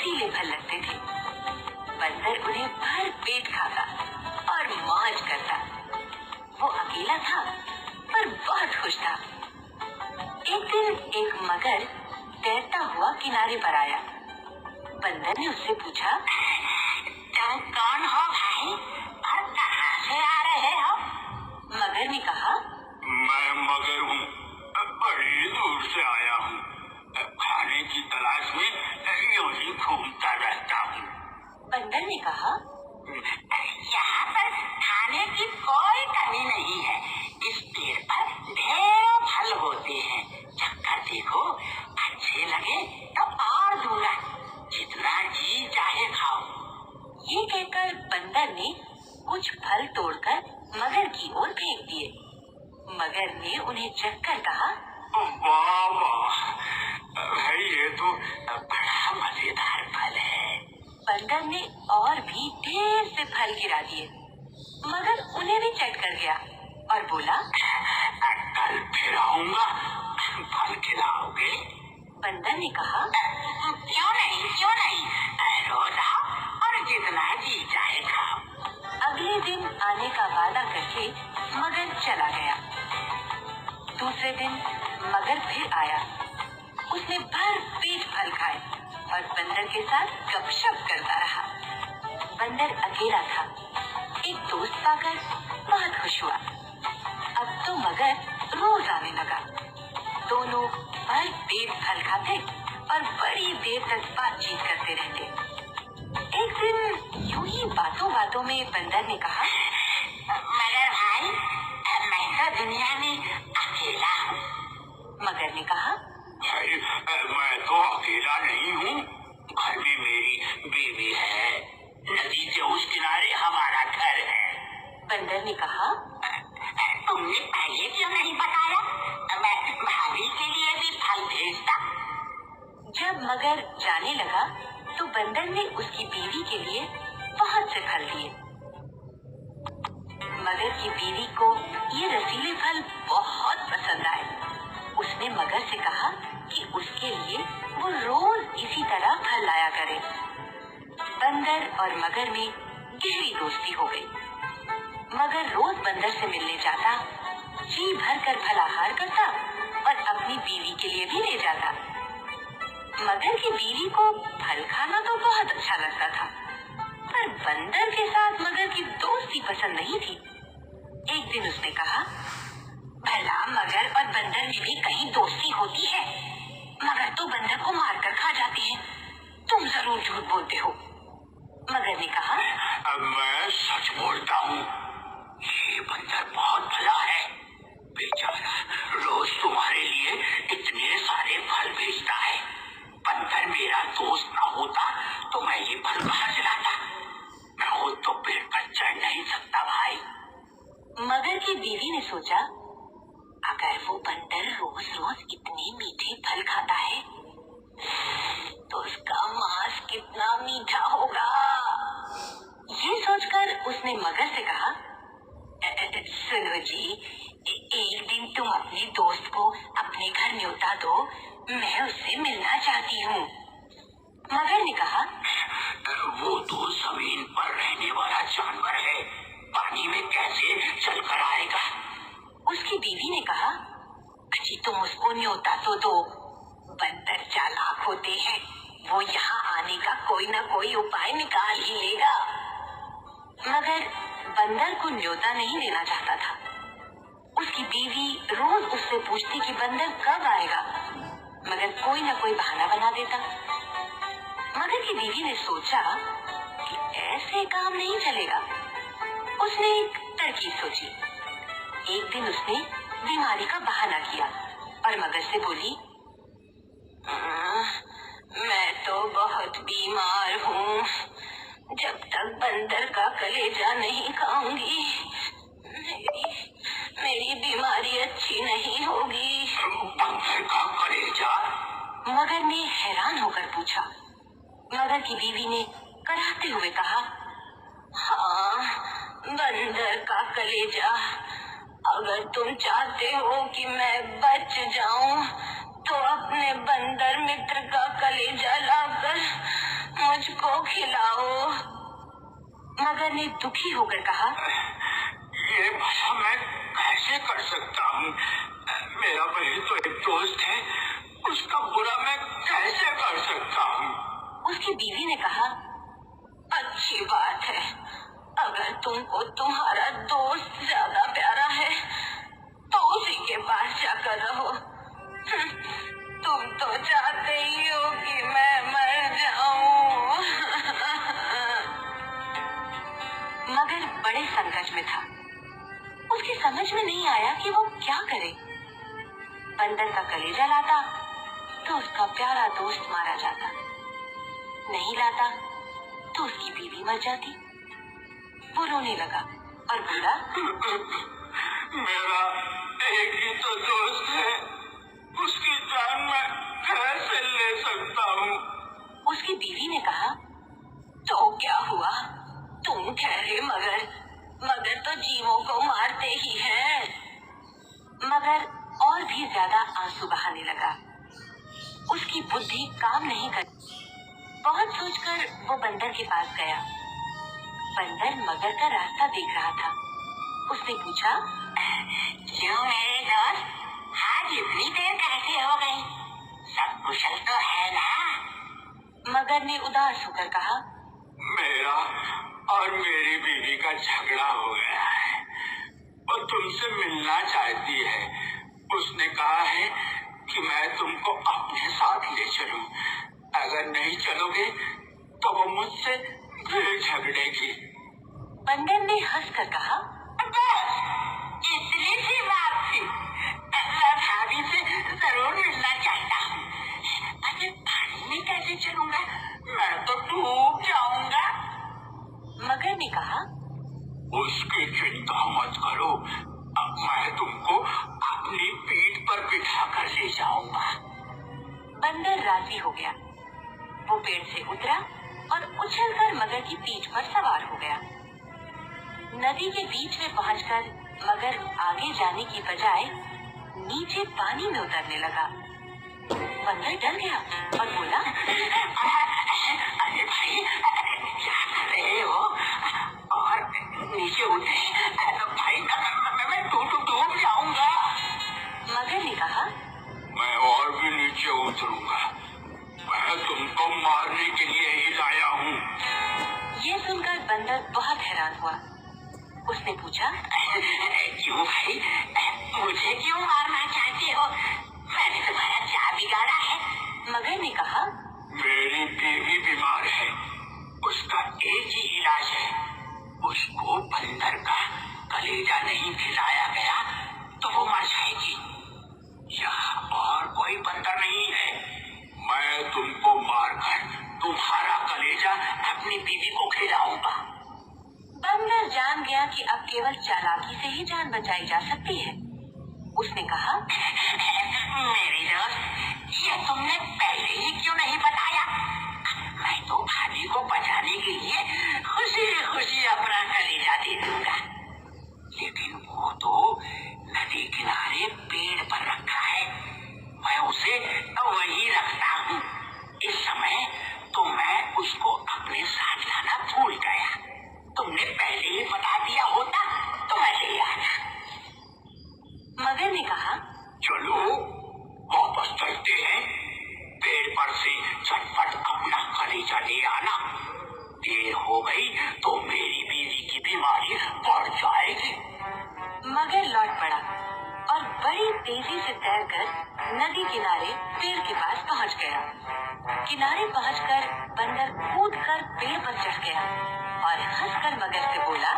रसीले फल लगते थे। बंदर उन्हें भर पेट खाता और मौज करता। वो अकेला था पर बहुत खुश था। एक दिन एक मगर तैरता हुआ किनारे पर आया। बंदर ने उससे पूछा, तुम कौन हो भाई और कहाँ से आ रहे हो? मगर ने कहा, मैं मगर हूँ, बड़ी दूर से आया हूँ। खाने की तलाश में यूं ही घूमता रहता हूँ। बंदर ने कहा, यहाँ पर खाने की कोई कमी नहीं है। इस पेड़ पर ढेरों फल होते हैं। चक्कर देखो, अच्छे लगे तो और दूंगा, जितना जी चाहे खाओ। ये कहकर बंदर ने कुछ फल तोड़कर मगर की ओर फेंक दिए। मगर ने उन्हें चखकर कहा, वाह वाह भाई, ये तो बड़ा मजेदार फल है। बंदर ने और भी ढेर से फल गिरा दिए। मगर उन्हें भी चट कर गया और बोला, कल फिर आऊंगा, फल खिलाओगे? बंदर ने कहा, क्यों नहीं, रोज आओ और जितना जी चाहे खाओ। अगले दिन आने का वादा करके मगर चला गया। दूसरे दिन मगर फिर आया। उसने भर पेट फल खाए और बंदर के साथ गपशप करता रहा। बंदर अकेला था। एक दोस्त पाकर बहुत खुश हुआ। अब तो मगर रोज आने लगा। दोनों भर पेट फल खाते और बड़ी देर तक बातचीत करते रहते। एक दिन यूं ही बातों बातों में बंदर ने कहा, मगर भाई, मैं तो दुनिया में अकेला हूँ। मगर ने कहा, भाई, मैं तो अकेला नहीं हूँ, घर में मेरी बीवी है। नदी के उस किनारे हमारा घर है। बंदर ने कहा, तुमने पहले क्यों नहीं बताया? मैं भाभी के लिए भी फल भेजता। जब मगर जाने लगा तो बंदर ने उसकी बीवी के लिए बहुत से फल दिए। मगर की बीवी को ये रसीले फल बहुत पसंद आए। उसने मगर से कहा कि उसके लिए वो रोज इसी तरह फल लाया करे। बंदर और मगर में गहरी दोस्ती हो गई। मगर रोज बंदर से मिलने जाता, जी भर कर फलाहार करता और अपनी बीवी के लिए भी ले जाता। मगर की बीवी को फल खाना तो बहुत अच्छा लगता था, पर बंदर के साथ मगर की दोस्ती पसंद नहीं थी। एक दिन उसने कहा, भला मगर और बंदर में भी कहीं दोस्ती होती है? मगर तो बंदर को मारकर खा जाते हैं। तुम जरूर झूठ बोलते हो। मगर ने कहा, अब मैं सच बोलता हूँ। ये बंदर बहुत भला है। बेचारा रोज तुम्हारे लिए इतने सारे फल भेजता है। बंदर मेरा दोस्त न होता तो मैं ये फल कहाँ से लाता? मैं खुद तो पेड़ पर चढ़ नहीं सकता भाई। मगर की बीवी ने सोचा, अगर वो बंदर रोज रोज इतने मीठे फल खाता है तो उसका मांस कितना मीठा होगा। ये सोचकर उसने मगर से कहा, सुनो जी, एक दिन तुम अपने दोस्त को अपने घर न्योता दो, मैं उससे मिलना चाहती हूँ। मगर ने कहा, वो तो जमीन पर रहने वाला जानवर है, पानी में कैसे चल कर आएगा? उसकी बीवी ने कहा, जी तुम उसको न्योता तो दो। बंदर चालाक होते हैं, वो यहाँ आने का कोई न कोई उपाय निकाल ही लेगा। मगर बंदर को न्योता नहीं देना चाहता था। उसकी बीवी रोज उससे पूछती कि बंदर कब आएगा, मगर कोई न कोई बहाना बना देता। मगर की बीवी ने सोचा कि ऐसे काम नहीं चलेगा। उसने एक तरकीब सोची। एक दिन उसने बीमारी का बहाना किया और मगर से बोली, मैं तो बहुत बीमार हूँ। जब तक बंदर का कलेजा नहीं खाऊंगी मेरी बीमारी अच्छी नहीं होगी। बंदर का कलेजा? मगर ने हैरान होकर पूछा। मगर की बीवी ने कराहते हुए कहा, हाँ, बंदर का कलेजा। अगर तुम चाहते हो कि मैं बच जाऊं तो अपने बंदर मित्र का कलेजा लाकर मुझको खिलाओ। मगर ने दुखी होकर कहा, ये भला मैं कैसे कर सकता हूँ? मेरा वही तो एक दोस्त है, उसका बुरा मैं कैसे कर सकता हूँ? उसकी बीवी ने कहा, अच्छी बात है, अगर तुमको तुम्हारा दोस्त ज्यादा प्यारा है तो उसी के पास जाकर रहो। तुम तो चाहते ही हो कि मैं मर जाऊं। मगर बड़े संकट में था। उसकी समझ में नहीं आया कि वो क्या करे। बंदर का कलेजा लाता तो उसका प्यारा दोस्त मारा जाता, नहीं लाता तो उसकी बीवी मर जाती। वो रोने लगा और बोला, मेरा एक ही तो दोस्त है, उसकी जान मैं कैसे ले सकता हूँ? उसकी बीवी ने कहा, तो क्या हुआ, तुम ठहरे मगर तो जीवों को मारते ही हैं। मगर और भी ज्यादा आंसू बहाने लगा। उसकी बुद्धि काम नहीं कर। बहुत सोचकर वो बंदर के पास गया। बंदर मगर का रास्ता देख रहा था। उसने पूछा, क्यों मेरे दोस्त, आज इतनी देर कैसे हो गई? सब कुशल तो है ना? मगर ने उदास होकर कहा, मेरा और मेरी बीवी का झगड़ा हो गया है। वो तुमसे मिलना चाहती है। उसने कहा है कि मैं तुमको अपने साथ ले चलूं। अगर नहीं चलोगे तो वो मुझसे फिर झगड़ेगी। बंदर ने हंसकर कहा, इतनी सी बात थी, मैं भाभी से जरूर मिलना चाहता हूँ। अरे पानी में कैसे चलूंगा, मैं तो डूब जाऊंगा। मगर ने कहा, उसकी चिंता मत करो, अब मैं तुमको अपनी पीठ पर बिठा कर ले जाऊंगा। बंदर राजी हो गया। वो पेड़ से उतरा और उछलकर मगर की पीठ पर सवार हो गया। नदी के बीच में पहुंचकर मगर आगे जाने की बजाय नीचे पानी में उतरने लगा। बंदर डर गया और बोला, अरे भाई, क्या कर रहे हो? और नीचे उतरे भाई, मैं डूब जाऊंगा। मगर ने कहा, मैं और भी नीचे उतरूंगा, मैं तुमको मारने के लिए ही लाया हूँ। ये सुनकर बंदर बहुत हैरान हुआ। उसने पूछा, क्यों भाई, मुझे क्यों मारना चाहते हो? मैंने तुम्हारा क्या बिगाड़ा है? मगर ने कहा, मेरी बीवी बीमार है, उसका एक ही इलाज है, उसको बंदर का कलेजा नहीं खिलाया गया तो वो मर जाएगी। यहाँ और कोई बंदर नहीं है। मैं तुमको मारकर तुम्हारा कलेजा अपनी बीवी को खिलाऊंगा। बंदर जान गया कि अब केवल चालाकी से ही जान बचाई जा सकती है। उसने कहा, मेरी दोस्त, ये तुमने पहले ही क्यों नहीं बताया? मैं तो भाभी को बचाने के लिए खुशी खुशी अपना कलेजा दे दूंगा। लेकिन वो तो नदी किनारे पेड़ पर रखा है, मैं उसे वहीं रखता हूँ। इस समय तो मैं उसको अपने साथ लाना भूल गया। तुमने पहले ही बता दिया होता तो मैं ले आता। मगर ने कहा, चलो वापस चलते हैं, पेड़ पर से झटपट अपना कलेजा ले आना। देर हो गई तो मेरी बीवी की बीमारी बढ़ जाएगी। मगर लौट पड़ा और बड़ी तेजी से तैरकर नदी किनारे पेड़ के पास पहुंच गया। किनारे पहुंचकर बंदर कूदकर पेड़ पर चढ़ गया और हंसकर मगर से बोला,